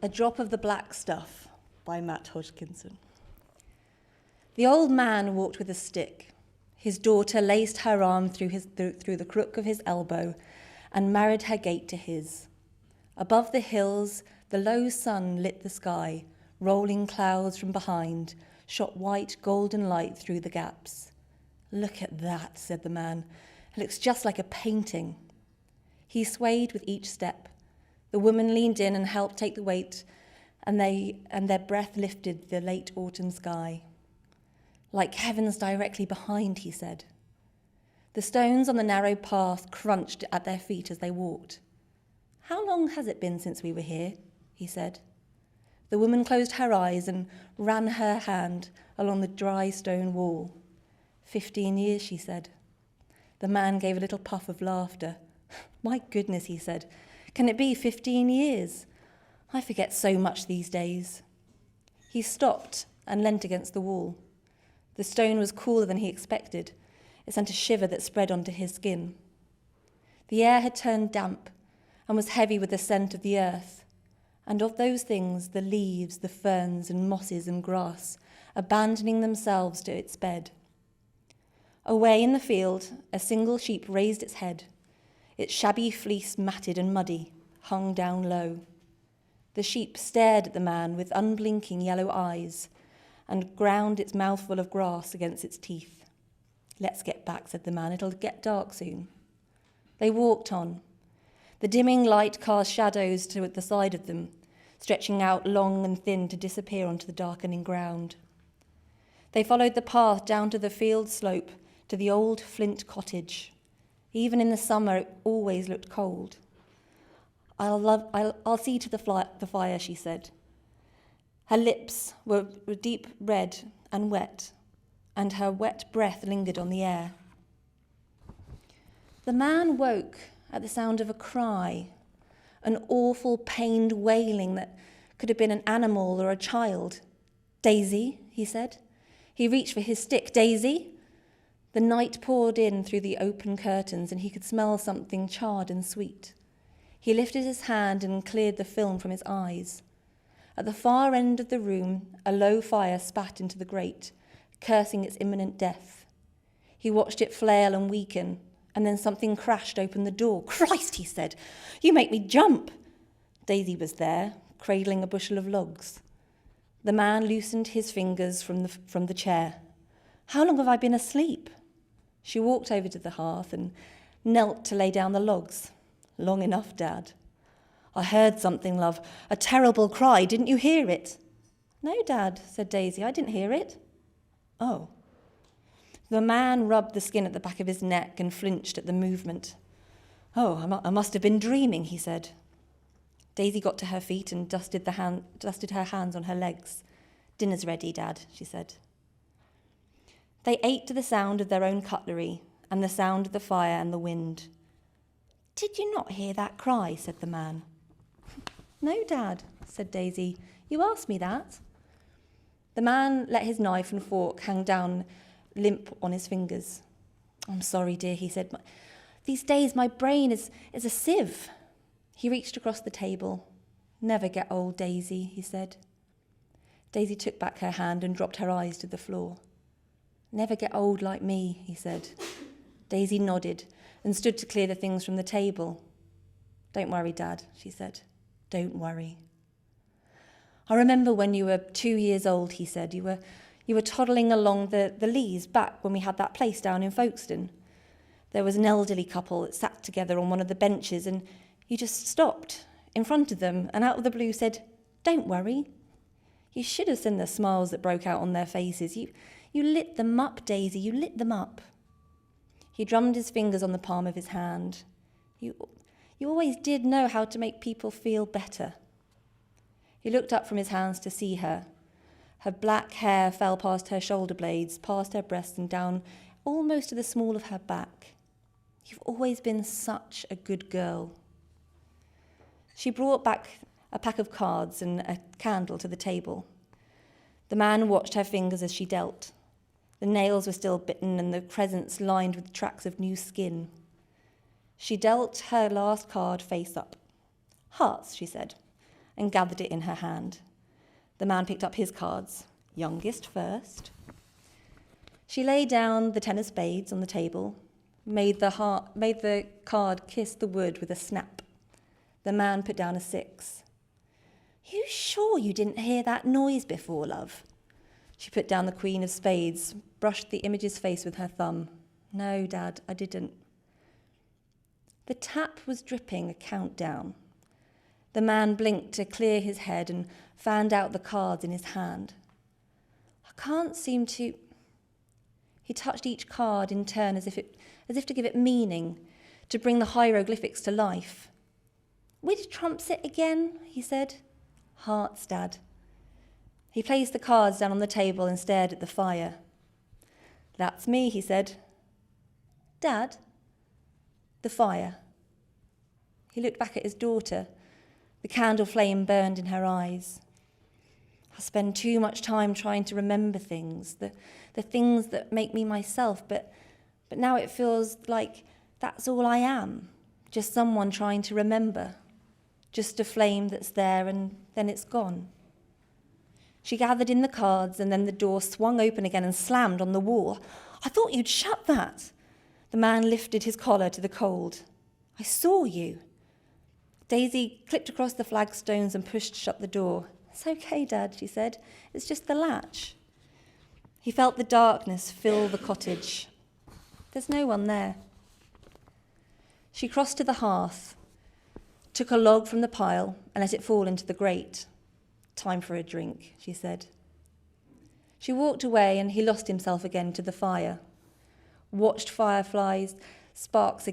A Drop of the Black Stuff by Matt Hodgkinson. The old man walked with a stick. His daughter laced her arm through the crook of his elbow and married her gait to his. Above the hills, the low sun lit the sky. Rolling clouds from behind shot white golden light through the gaps. "Look at that," said the man. "It looks just like a painting." He swayed with each step. The woman leaned in and helped take the weight, and their breath lifted the late autumn sky. "Like heaven's directly behind," he said. The stones on the narrow path crunched at their feet as they walked. "How long has it been since we were here?" he said. The woman closed her eyes and ran her hand along the dry stone wall. 15 years, she said. The man gave a little puff of laughter. "My goodness," he said. "Can it be 15 years? I forget so much these days." He stopped and leant against the wall. The stone was cooler than he expected. It sent a shiver that spread onto his skin. The air had turned damp and was heavy with the scent of the earth, and of those things, the leaves, the ferns and mosses and grass, abandoning themselves to its bed. Away in the field, a single sheep raised its head. Its shabby fleece, matted and muddy, hung down low. The sheep stared at the man with unblinking yellow eyes and ground its mouthful of grass against its teeth. "Let's get back," said the man. "It'll get dark soon." They walked on. The dimming light cast shadows to the side of them, stretching out long and thin to disappear onto the darkening ground. They followed the path down to the field slope to the old flint cottage. Even in the summer, it always looked cold. I'll see to the fire," she said. Her lips were deep red and wet, and her wet breath lingered on the air. The man woke at the sound of a cry, an awful pained wailing that could have been an animal or a child. "Daisy," he said. He reached for his stick. "Daisy." The night poured in through the open curtains, and he could smell something charred and sweet. He lifted his hand and cleared the film from his eyes. At the far end of the room, a low fire spat into the grate, cursing its imminent death. He watched it flail and weaken, and then something crashed open the door. "Christ," he said, "you make me jump." Daisy was there, cradling a bushel of logs. The man loosened his fingers from the chair. "How long have I been asleep?" She walked over to the hearth and knelt to lay down the logs. "Long enough, Dad." "I heard something, love. A terrible cry. Didn't you hear it?" "No, Dad," said Daisy. "I didn't hear it." "Oh." The man rubbed the skin at the back of his neck and flinched at the movement. "Oh, I must have been dreaming," he said. Daisy got to her feet and dusted her hands on her legs. "Dinner's ready, Dad," she said. They ate to the sound of their own cutlery and the sound of the fire and the wind. "Did you not hear that cry?" said the man. "No, Dad," said Daisy. "You asked me that." The man let his knife and fork hang down limp on his fingers. "I'm sorry, dear," he said. "These days my brain is a sieve." He reached across the table. "Never get old, Daisy," he said. Daisy took back her hand and dropped her eyes to the floor. "Never get old like me," he said. Daisy nodded and stood to clear the things from the table. "Don't worry, Dad," she said. "Don't worry." "I remember when you were 2 years old," he said. You were toddling along the leas back when we had that place down in Folkestone. There was an elderly couple that sat together on one of the benches, and you just stopped in front of them and out of the blue said, 'Don't worry.' You should have seen the smiles that broke out on their faces. You lit them up, Daisy, you lit them up." He drummed his fingers on the palm of his hand. You always did know how to make people feel better." He looked up from his hands to see her. Her black hair fell past her shoulder blades, past her breasts and down almost to the small of her back. "You've always been such a good girl." She brought back a pack of cards and a candle to the table. The man watched her fingers as she dealt. The nails were still bitten and the crescents lined with tracks of new skin. She dealt her last card face up. "Hearts," she said, and gathered it in her hand. The man picked up his cards. Youngest first. She laid down the 10 of spades on the table, made the card kiss the wood with a snap. The man put down a 6. You sure you didn't hear that noise before, love? She put down the queen of spades, brushed the image's face with her thumb. No, Dad, I didn't. The tap was dripping a countdown. The man blinked to clear his head and fanned out the cards in his hand. I can't seem to... He touched each card in turn as if to give it meaning, to bring the hieroglyphics to life. Which trumps it again? He said. Hearts, Dad. He placed the cards down on the table and stared at the fire. That's me, he said. Dad? The fire. He looked back at his daughter. The candle flame burned in her eyes. I spend too much time trying to remember things, the things that make me myself, but now it feels like that's all I am, just someone trying to remember, just a flame that's there and then it's gone. She gathered in the cards and then the door swung open again and slammed on the wall. I thought you'd shut that. The man lifted his collar to the cold. I saw you. Daisy clipped across the flagstones and pushed shut the door. It's okay, Dad, she said. It's just the latch. He felt the darkness fill the cottage. There's no one there. She crossed to the hearth, took a log from the pile and let it fall into the grate. Time for a drink, she said. She walked away and he lost himself again to the fire. Watched fireflies, sparks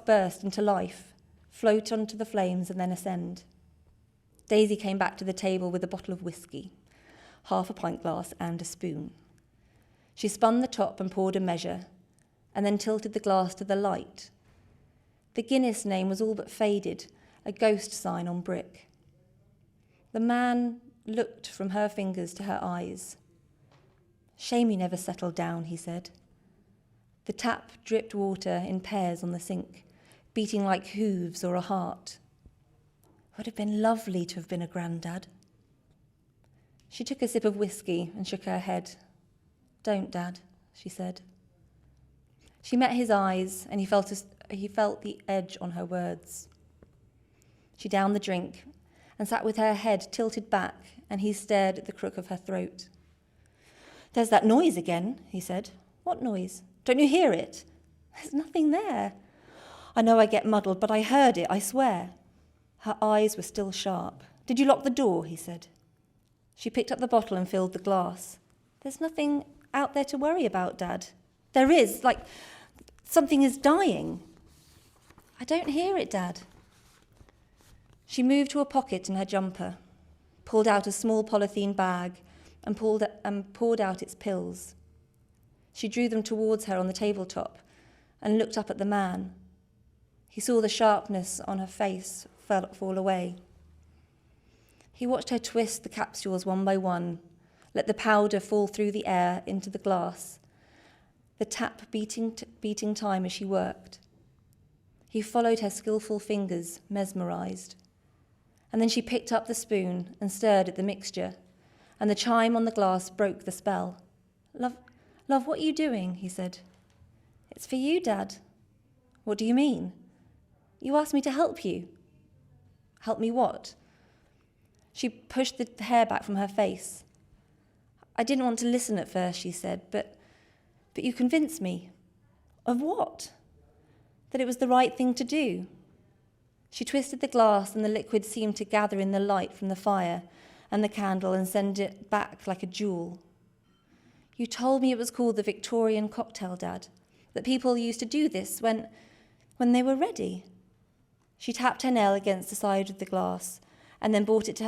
burst into life, float onto the flames and then ascend. Daisy came back to the table with a bottle of whiskey, half a pint glass and a spoon. She spun the top and poured a measure, and then tilted the glass to the light. The Guinness name was all but faded, a ghost sign on brick. The man looked from her fingers to her eyes. Shame you never settled down, he said. The tap dripped water in pairs on the sink, beating like hooves or a heart. Would have been lovely to have been a granddad. She took a sip of whiskey and shook her head. Don't, Dad, she said. She met his eyes and he felt the edge on her words. She downed the drink and sat with her head tilted back and he stared at the crook of her throat. There's that noise again, he said. What noise? Don't you hear it? There's nothing there. I know I get muddled, but I heard it, I swear. Her eyes were still sharp. Did you lock the door? He said. She picked up the bottle and filled the glass. There's nothing out there to worry about, Dad. There is, like something is dying. I don't hear it, Dad. She moved to a pocket in her jumper, pulled out a small polythene bag and poured out its pills. She drew them towards her on the tabletop and looked up at the man. He saw the sharpness on her face fall away. He watched her twist the capsules one by one, let the powder fall through the air into the glass, the tap beating time as she worked. He followed her skillful fingers, mesmerised. And then she picked up the spoon and stirred at the mixture, and the chime on the glass broke the spell. Love, what are you doing? He said. It's for you, Dad. What do you mean? You asked me to help you. Help me what? She pushed the hair back from her face. I didn't want to listen at first, she said, but you convinced me. Of what? That it was the right thing to do. She twisted the glass and the liquid seemed to gather in the light from the fire and the candle and send it back like a jewel. You told me it was called the Victorian cocktail, Dad, that people used to do this when they were ready. She tapped her nail against the side of the glass and then brought it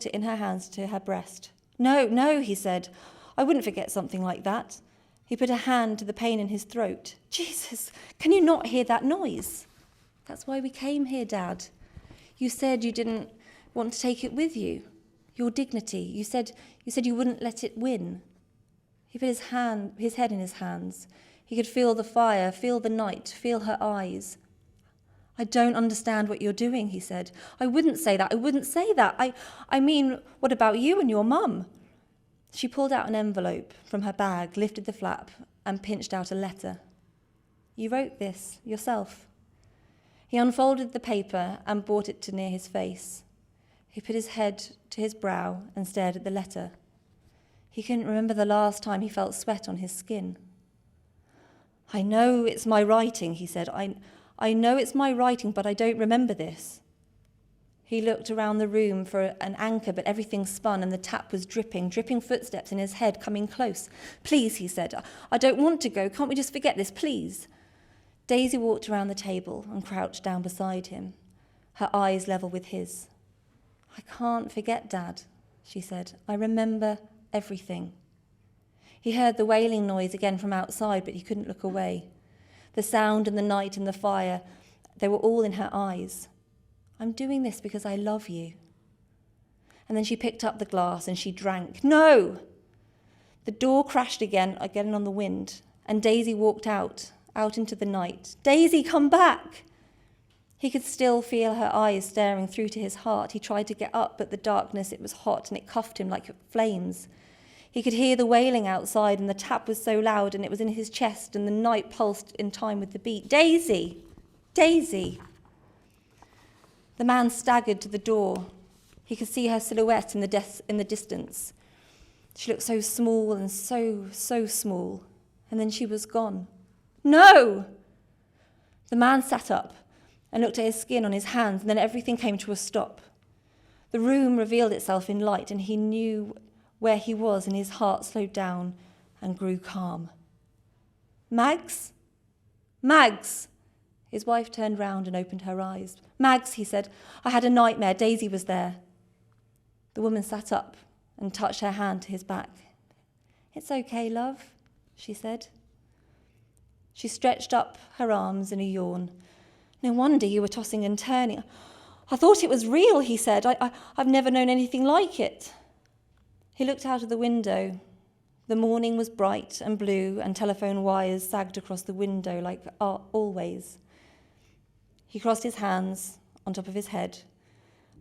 in her hands to her breast. No, he said. I wouldn't forget something like that. He put a hand to the pain in his throat. Jesus, can you not hear that noise? That's why we came here, Dad. You said you didn't want to take it with you. Your dignity. You said you wouldn't let it win. He put his head in his hands. He could feel the fire, feel the night, feel her eyes. I don't understand what you're doing, he said. I wouldn't say that. I mean, what about you and your mum? She pulled out an envelope from her bag, lifted the flap, and pinched out a letter. You wrote this yourself. He unfolded the paper and brought it to near his face. He put his head to his brow and stared at the letter. He couldn't remember the last time he felt sweat on his skin. I know it's my writing, he said. I know it's my writing, but I don't remember this. He looked around the room for an anchor, but everything spun and the tap was dripping footsteps in his head coming close. Please, he said, I don't want to go. Can't we just forget this, please? Daisy walked around the table and crouched down beside him, her eyes level with his. I can't forget, Dad, she said. I remember everything. He heard the wailing noise again from outside, but he couldn't look away. The sound and the night and the fire, they were all in her eyes. I'm doing this because I love you. And then she picked up the glass and she drank. No! The door crashed again on the wind, and Daisy walked out into the night. Daisy, come back! He could still feel her eyes staring through to his heart. He tried to get up, but the darkness, it was hot and it cuffed him like flames. He could hear the wailing outside, and the tap was so loud, and it was in his chest, and the night pulsed in time with the beat. Daisy! Daisy! The man staggered to the door. He could see her silhouette in the distance. She looked so small and so small, and then she was gone. No! The man sat up and looked at his skin on his hands, and then everything came to a stop. The room revealed itself in light, and he knew where he was, and his heart slowed down and grew calm. Mags? Mags! His wife turned round and opened her eyes. Mags, he said, I had a nightmare. Daisy was there. The woman sat up and touched her hand to his back. It's okay, love, she said. She stretched up her arms in a yawn. No wonder you were tossing and turning. I thought it was real, he said. I've never known anything like it. He looked out of the window. The morning was bright and blue, and telephone wires sagged across the window like always. He crossed his hands on top of his head,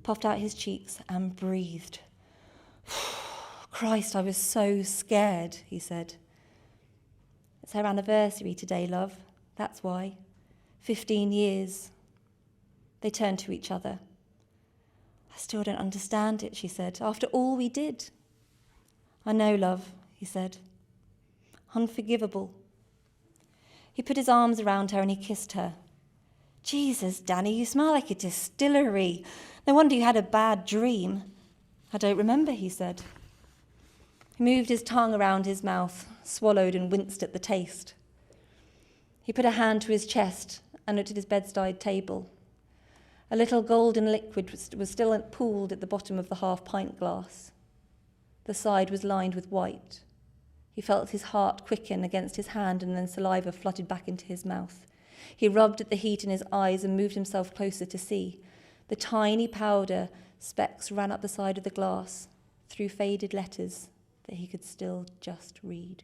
puffed out his cheeks, and breathed. Christ, I was so scared, he said. It's her anniversary today, love. That's why. 15 years. They turned to each other. I still don't understand it, she said, after all we did. I know, love, he said. Unforgivable. He put his arms around her and he kissed her. Jesus, Danny, you smell like a distillery. No wonder you had a bad dream. I don't remember, he said. He moved his tongue around his mouth, swallowed and winced at the taste. He put a hand to his chest and looked at his bedside table. A little golden liquid was still pooled at the bottom of the half-pint glass. The side was lined with white. He felt his heart quicken against his hand, and then saliva flooded back into his mouth. He rubbed at the heat in his eyes and moved himself closer to see. The tiny powder specks ran up the side of the glass through faded letters that he could still just read.